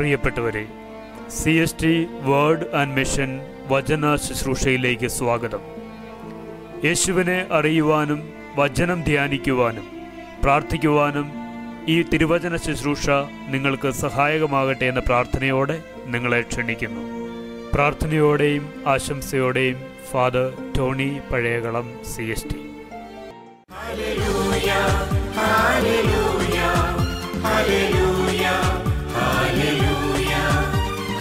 പ്രിയപ്പെട്ടവരെ, CST word and mission വചന ശുശ്രൂഷയിലേക്ക് സ്വാഗതം. യേശുവിനെ അറിയുവാനും വചനം ധ്യാനിക്കുവാനും പ്രാർത്ഥിക്കുവാനും ഈ തിരുവചന ശുശ്രൂഷ നിങ്ങൾക്ക് സഹായകമാകട്ടെ എന്ന പ്രാർത്ഥനയോടെ നിങ്ങളെ ക്ഷണിക്കുന്നു. പ്രാർത്ഥനയോടെയും ആശംസയോടെയും ഫാദർ ടോണി പഴയകളം, CST. ഹല്ലേലൂയ, ഹല്ലേലൂയ, ഹല്ലേലൂയ, ഹല്ലേലൂയ,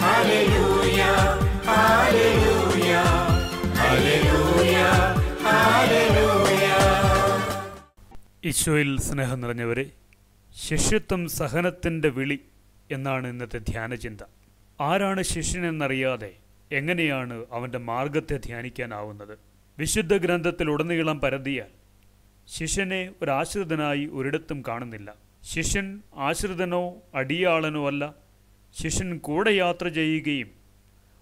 ഹല്ലേലൂയ, ഹല്ലേലൂയ, ഹല്ലേലൂയ, ഹല്ലേലൂയ. ഈശോയിൽ സ്നേഹം നിറഞ്ഞവരെ, ശിഷ്യത്വം സഹനത്തിൻ്റെ വിളി എന്നാണ് ഇന്നത്തെ ധ്യാനചിന്ത. ആരാണ് ശിഷ്യനെന്നറിയാതെ എങ്ങനെയാണ് അവൻ്റെ മാർഗത്തെ ധ്യാനിക്കാനാവുന്നത്? വിശുദ്ധ ഗ്രന്ഥത്തിലുടനീളം പരതിയാൽ ശിഷ്യനെ ഒരാശ്രിതനായി ഒരിടത്തും കാണുന്നില്ല. ശിഷ്യൻ ആശ്രിതനോ അടിയാളനോ അല്ല. ശിഷ്യൻ കൂടെ യാത്ര ചെയ്യുകയും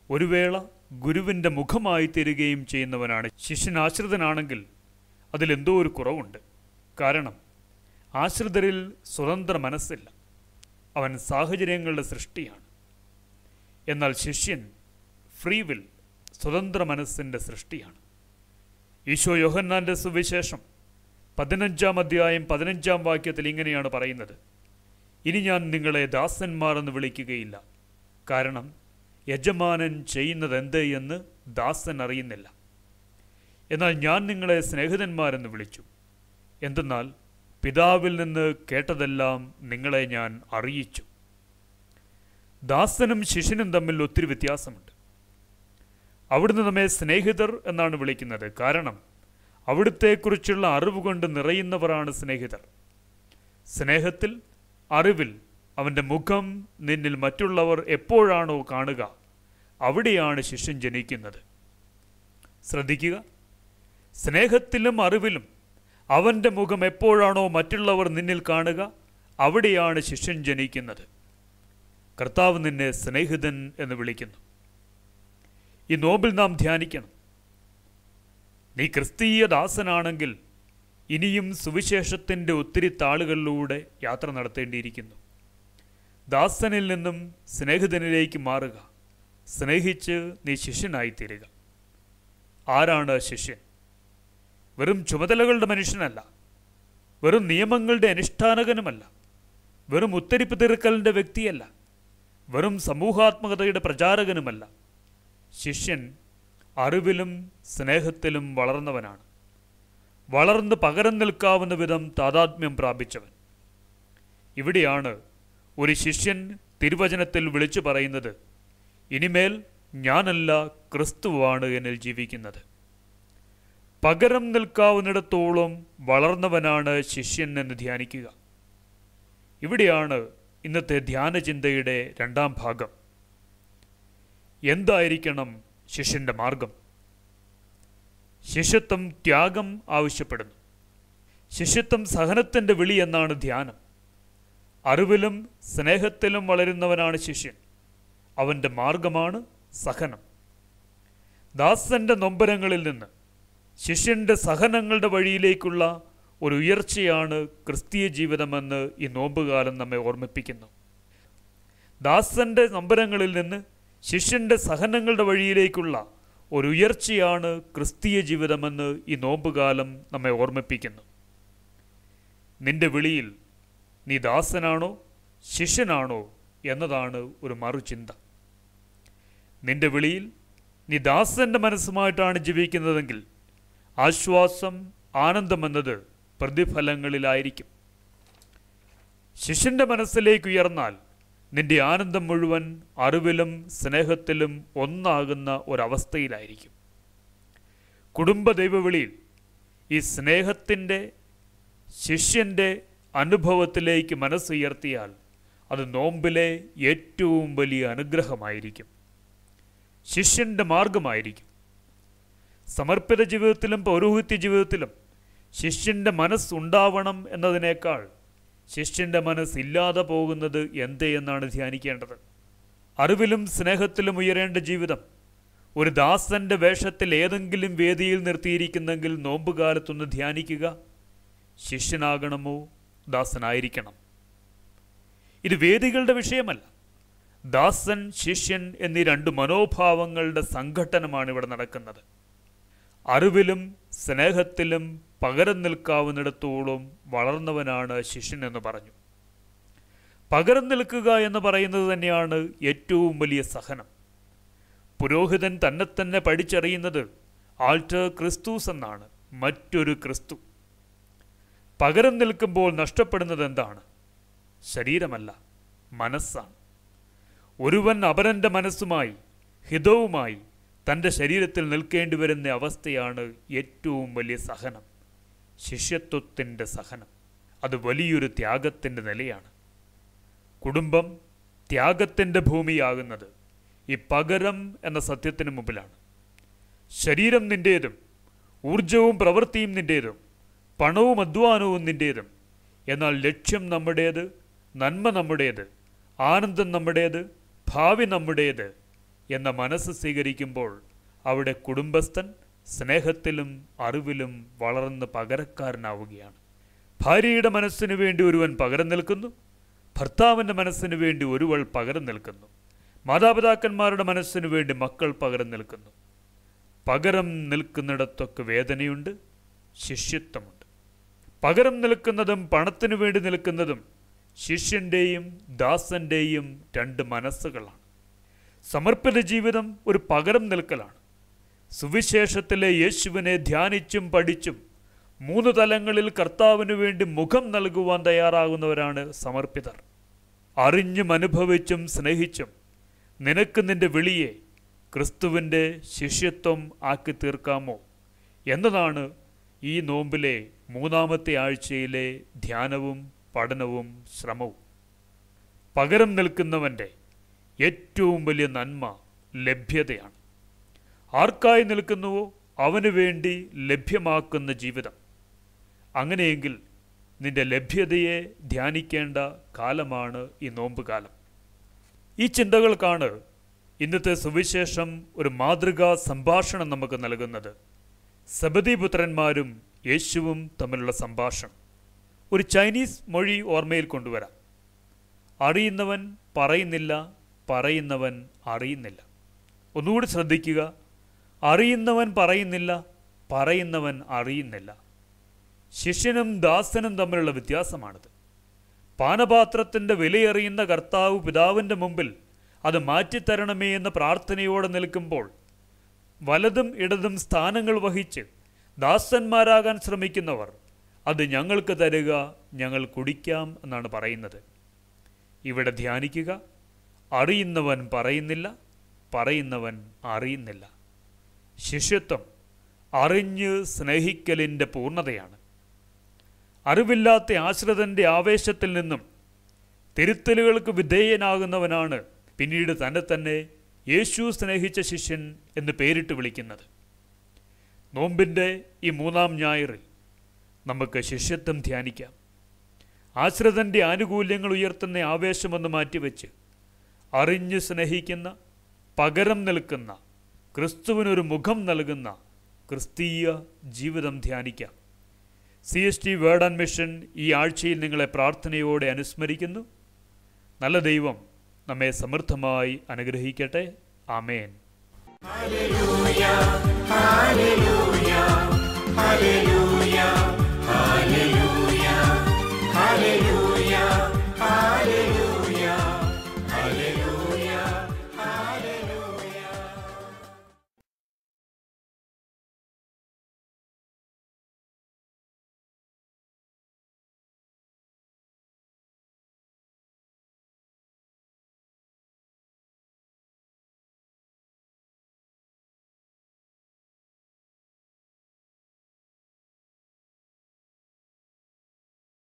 ഒരു വേള ഗുരുവിൻ്റെ മുഖമായി തീരുകയും ചെയ്യുന്നവനാണ്. ശിഷ്യൻ ആശ്രിതനാണെങ്കിൽ അതിലെന്തോ ഒരു കുറവുണ്ട്. കാരണം ആശ്രിതരിൽ സ്വതന്ത്ര മനസ്സില്ല. അവൻ സാഹചര്യങ്ങളുടെ സൃഷ്ടിയാണ്. എന്നാൽ ശിഷ്യൻ ഫ്രീ വിൽ, സ്വതന്ത്ര മനസ്സിൻ്റെ സൃഷ്ടിയാണ്. ഈശോ യോഹന്നാൻ്റെ സുവിശേഷം 15-ാം അധ്യായം 15-ാം വാക്യത്തിൽ ഇങ്ങനെയാണ് പറയുന്നത്: ഇനി ഞാൻ നിങ്ങളെ ദാസന്മാർ എന്ന് വിളിക്കുകയില്ല, കാരണം യജമാനൻ ചെയ്യുന്നതെന്ത് എന്ന് ദാസൻ അറിയുന്നില്ല. എന്നാൽ ഞാൻ നിങ്ങളെ സ്നേഹിതന്മാരെന്ന് വിളിച്ചു, എന്തെന്നാൽ പിതാവിൽ നിന്ന് കേട്ടതെല്ലാം നിങ്ങളെ ഞാൻ അറിയിച്ചു. ദാസനും ശിഷ്യനും തമ്മിൽ ഒത്തിരി വ്യത്യാസമുണ്ട്. അവിടുന്ന് നമ്മെ സ്നേഹിതർ എന്നാണ് വിളിക്കുന്നത്. കാരണം അവിടുത്തെക്കുറിച്ചുള്ള അറിവ് കൊണ്ട് നിറയുന്നവരാണ് സ്നേഹിതർ. സ്നേഹത്തിൽ, അറിവിൽ അവൻ്റെ മുഖം നിന്നിൽ മറ്റുള്ളവർ എപ്പോഴാണോ കാണുക, അവിടെയാണ് ശിഷ്യൻ ജനിക്കുന്നത്. ശ്രദ്ധിക്കുക, സ്നേഹത്തിലും അറിവിലും അവൻ്റെ മുഖം എപ്പോഴാണോ മറ്റുള്ളവർ നിന്നിൽ കാണുക, അവിടെയാണ് ശിഷ്യൻ ജനിക്കുന്നത്. കർത്താവ് നിന്നെ സ്നേഹിതൻ എന്ന് വിളിക്കുന്നു. ഈ നോമ്പിൽ നാം ധ്യാനിക്കണം. നീ ക്രിസ്തീയ ദാസനാണെങ്കിൽ ഇനിയും സുവിശേഷത്തിൻ്റെ ഒത്തിരി താളുകളിലൂടെ യാത്ര നടത്തേണ്ടിയിരിക്കുന്നു. ദാസനിൽ നിന്നും സ്നേഹിതനിലേക്ക് മാറുക. സ്നേഹിച്ച് നീ ശിഷ്യനായിത്തീരുക. ആരാണ് ശിഷ്യൻ? വെറും ചുമതലകളുടെ മനുഷ്യനല്ല, വെറും നിയമങ്ങളുടെ അനുഷ്ഠാനകനുമല്ല, വെറും ഉത്തരിപ്പ് തീർക്കലിൻ്റെ വ്യക്തിയല്ല, വെറും സമൂഹാത്മകതയുടെ പ്രചാരകനുമല്ല. ശിഷ്യൻ അറിവിലും സ്നേഹത്തിലും വളർന്നവനാണ്. വളർന്ന് പകരം നിൽക്കാവുന്ന വിധം താതാത്മ്യം പ്രാപിച്ചവൻ. ഇവിടെയാണ് ഒരു ശിഷ്യൻ തിരുവചനത്തിൽ വിളിച്ചു പറയുന്നത്: ഇനിമേൽ ഞാനല്ല, ക്രിസ്തുവാണ് എന്നിൽ ജീവിക്കുന്നത്. പകരം നിൽക്കാവുന്നിടത്തോളം വളർന്നവനാണ് ശിഷ്യൻ എന്ന് ധ്യാനിക്കുക. ഇവിടെയാണ് ഇന്നത്തെ ധ്യാനചിന്തയുടെ 2-ാം ഭാഗം. എന്തായിരിക്കണം ശിഷ്യൻ്റെ മാർഗം? ശിഷ്യത്വം ത്യാഗം ആവശ്യപ്പെടുന്നു. ശിഷ്യത്വം സഹനത്തിൻ്റെ വിളി എന്നാണ് ധ്യാനം. അറിവിലും സ്നേഹത്തിലും വളരുന്നവനാണ് ശിഷ്യൻ. അവൻ്റെ മാർഗമാണ് സഹനം. ദാസൻ്റെ നൊമ്പരങ്ങളിൽ നിന്ന് ശിഷ്യൻ്റെ സഹനങ്ങളുടെ വഴിയിലേക്കുള്ള ഒരു ഉയർച്ചയാണ് ക്രിസ്തീയ ജീവിതമെന്ന് ഈ നോമ്പുകാലം നമ്മെ ഓർമ്മിപ്പിക്കുന്നു. ദാസൻ്റെ നൊമ്പരങ്ങളിൽ നിന്ന് ശിഷ്യൻ്റെ സഹനങ്ങളുടെ വഴിയിലേക്കുള്ള ഒരു ഉയർച്ചയാണ് ക്രിസ്തീയ ജീവിതമെന്ന് ഈ നോമ്പുകാലം നമ്മെ ഓർമ്മിപ്പിക്കുന്നു. നിന്റെ വിളിയിൽ നീ ദാസനാണോ ശിഷ്യനാണോ എന്നതാണ് ഒരു മറുചിന്ത. നിന്റെ വിളിയിൽ നീ ദാസൻ്റെ മനസ്സുമായിട്ടാണ് ജീവിക്കുന്നതെങ്കിൽ ആശ്വാസം, ആനന്ദമെന്നത് പ്രതിഫലങ്ങളിലായിരിക്കും. ശിഷ്യൻ്റെ മനസ്സിലേക്ക് ഉയർന്നാൽ നിന്റെ ആനന്ദം മുഴുവൻ അറിവിലും സ്നേഹത്തിലും ഒന്നാകുന്ന ഒരവസ്ഥയിലായിരിക്കും. കുടുംബ ദൈവവിളിയിൽ ഈ സ്നേഹത്തിൻ്റെ ശിഷ്യൻ്റെ അനുഭവത്തിലേക്ക് മനസ്സുയർത്തിയാൽ അത് നോമ്പിലെ ഏറ്റവും വലിയ അനുഗ്രഹമായിരിക്കും, ശിഷ്യൻ്റെ മാർഗമായിരിക്കും. സമർപ്പിത ജീവിതത്തിലും പൗരോഹിത്യ ജീവിതത്തിലും ശിഷ്യൻ്റെ മനസ്സുണ്ടാവണം എന്നതിനേക്കാൾ ശിഷ്യൻ്റെ മനസ്സില്ലാതെ പോകുന്നത് എന്തേ എന്നാണ് ധ്യാനിക്കേണ്ടത്. അറിവിലും സ്നേഹത്തിലും ഉയരേണ്ട ജീവിതം ഒരു ദാസൻ്റെ വേഷത്തിൽ ഏതെങ്കിലും വേദിയിൽ നിർത്തിയിരിക്കുന്നെങ്കിൽ നോമ്പുകാലത്തൊന്ന് ധ്യാനിക്കുക. ശിഷ്യനാകണമോ ദാസനായിരിക്കണം? ഇത് വേദികളുടെ വിഷയമല്ല, ദാസൻ, ശിഷ്യൻ എന്നീ രണ്ട് മനോഭാവങ്ങളുടെ സംഘട്ടനമാണ് ഇവിടെ നടക്കുന്നത്. അറിവിലും സ്നേഹത്തിലും പകരം നിൽക്കാവുന്നിടത്തോളം വളർന്നവനാണ് ശിഷ്യൻ എന്ന് പറഞ്ഞു. പകരം നിൽക്കുക എന്ന് പറയുന്നത് തന്നെയാണ് ഏറ്റവും വലിയ സഹനം. പുരോഹിതൻ തന്നെ പഠിച്ചറിയുന്നത് ആൾട്ടർ ക്രിസ്തുസ് എന്നാണ്, മറ്റൊരു ക്രിസ്തു. പകരം നിൽക്കുമ്പോൾ നഷ്ടപ്പെടുന്നത് എന്താണ്? ശരീരമല്ല, മനസ്സാണ്. ഒരുവൻ അപരൻ്റെ മനസ്സുമായി, ഹിതവുമായി തൻ്റെ ശരീരത്തിൽ നിൽക്കേണ്ടി വരുന്ന അവസ്ഥയാണ് ഏറ്റവും വലിയ സഹനം, ശിഷ്യത്വത്തിൻ്റെ സഹനം. അത് വലിയൊരു ത്യാഗത്തിൻ്റെ നിലയാണ്. കുടുംബം ത്യാഗത്തിൻ്റെ ഭൂമിയാകുന്നത് ഈ പകരം എന്ന സത്യത്തിന് മുമ്പിലാണ്. ശരീരം നിൻ്റേതും, ഊർജവും പ്രവൃത്തിയും നിൻ്റേതും, പണവും അധ്വാനവും നിൻ്റേതും. എന്നാൽ ലക്ഷ്യം നമ്മുടേത്, നന്മ നമ്മുടേത്, ആനന്ദം നമ്മുടേത്, ഭാവി നമ്മുടേത് എന്ന മനസ്സ് സ്വീകരിക്കുമ്പോൾ അവിടെ കുടുംബസ്ഥൻ സ്നേഹത്തിലും അറിവിലും വളർന്ന് പകരക്കാരനാവുകയാണ്. ഭാര്യയുടെ മനസ്സിനു വേണ്ടി ഒരുവൻ പകരം നിൽക്കുന്നു, ഭർത്താവിൻ്റെ മനസ്സിനു വേണ്ടി ഒരുവൾ പകരം നിൽക്കുന്നു, മാതാപിതാക്കന്മാരുടെ മനസ്സിനു വേണ്ടി മക്കൾ പകരം നിൽക്കുന്നു. പകരം നിൽക്കുന്നിടത്തൊക്കെ വേദനയുണ്ട്, ശിഷ്യത്വമുണ്ട്. പകരം നിൽക്കുന്നതും പണത്തിനു വേണ്ടി നിൽക്കുന്നതും ശിഷ്യൻ്റെയും ദാസൻ്റെയും രണ്ട് മനസ്സുകളാണ്. സമർപ്പിത ജീവിതം ഒരു പകരം നിൽക്കലാണ്. സുവിശേഷത്തിലെ യേശുവിനെ ധ്യാനിച്ചും പഠിച്ചും 3 തലങ്ങളിൽ കർത്താവിനു വേണ്ടി മുഖം നൽകുവാൻ തയ്യാറാകുന്നവരാണ് സമർപ്പിതർ. അറിഞ്ഞും അനുഭവിച്ചും സ്നേഹിച്ചും നിനക്ക് നിന്റെ വിളിയെ ക്രിസ്തുവിൻ്റെ ശിഷ്യത്വം ആക്കി തീർക്കാമോ എന്നതാണ് ഈ നോമ്പിലെ 3-ാമത്തെ ആഴ്ചയിലെ ധ്യാനവും പഠനവും ശ്രമവും. പകരം നിൽക്കുന്നവൻ്റെ ഏറ്റവും വലിയ നന്മ ലഭ്യതയാണ്. ആർക്കായി നിൽക്കുന്നുവോ അവന് വേണ്ടി ലഭ്യമാക്കുന്ന ജീവിതം. അങ്ങനെയെങ്കിൽ നിന്റെ ലഭ്യതയെ ധ്യാനിക്കേണ്ട കാലമാണ് ഈ നോമ്പ് കാലം. ഈ ചിന്തകൾക്കാണ് ഇന്നത്തെ സുവിശേഷം ഒരു മാതൃകാ സംഭാഷണം നമുക്ക് നൽകുന്നത്. സെബദീപുത്രന്മാരും യേശുവും തമ്മിലുള്ള സംഭാഷണം. ഒരു ചൈനീസ് മൊഴി ഓർമ്മയിൽ കൊണ്ടുവരാം. അറിയുന്നവൻ പറയുന്നില്ല, പറയുന്നവൻ അറിയുന്നില്ല. ഒന്നുകൂടി ശ്രദ്ധിക്കുക. അറിയുന്നവൻ പറയുന്നില്ല, പറയുന്നവൻ അറിയുന്നില്ല. ശിഷ്യനും ദാസനും തമ്മിലുള്ള വ്യത്യാസമാണിത്. പാനപാത്രത്തിൻ്റെ വിലയറിയുന്ന കർത്താവ് പിതാവിൻ്റെ മുമ്പിൽ അത് മാറ്റിത്തരണമേ എന്ന പ്രാർത്ഥനയോടെ നിൽക്കുമ്പോൾ വലതും ഇടതും സ്ഥാനങ്ങൾ വഹിച്ച് ദാസന്മാരാകാൻ ശ്രമിക്കുന്നവർ അത് ഞങ്ങൾക്ക് തരിക, ഞങ്ങൾ കുടിക്കാം എന്നാണ് പറയുന്നത്. ഇവിടെ ധ്യാനിക്കുക. അറിയുന്നവൻ പറയുന്നില്ല, പറയുന്നവൻ അറിയുന്നില്ല. ശിഷ്യത്വം അറിഞ്ഞ് സ്നേഹിക്കലിൻ്റെ പൂർണ്ണതയാണ്. അറിവില്ലാത്ത ആശ്രിതൻ്റെ ആവേശത്തിൽ നിന്നും തിരുത്തലുകൾക്ക് വിധേയനാകുന്നവനാണ് പിന്നീട് തന്നെ യേശു സ്നേഹിച്ച ശിഷ്യൻ എന്ന് പേരിട്ട് വിളിക്കുന്നത്. നോമ്പിൻ്റെ ഈ 3-ാം ഞായറിൽ നമുക്ക് ശിഷ്യത്വം ധ്യാനിക്കാം. ആശ്രിതൻ്റെ ആനുകൂല്യങ്ങൾ ഉയർത്തുന്ന ആവേശമൊന്ന് മാറ്റിവെച്ച് അറിഞ്ഞ് സ്നേഹിക്കുന്ന, പകരം നിൽക്കുന്ന, ക്രിസ്തുവിനൊരു മുഖം നൽകുന്ന ക്രിസ്തീയ ജീവിതം ധ്യാനിക്കാം. CST വേർഡ് ആൻഡ് മിഷൻ ഈ ആഴ്ചയിൽ നിങ്ങളെ പ്രാർത്ഥനയോടെ അനുസ്മരിക്കുന്നു. നല്ല ദൈവം നമ്മെ സമൃദ്ധമായി അനുഗ്രഹിക്കട്ടെ. ആമേൻ. ഹല്ലേലൂയ, ഹല്ലേലൂയ, ഹല്ലേലൂയ.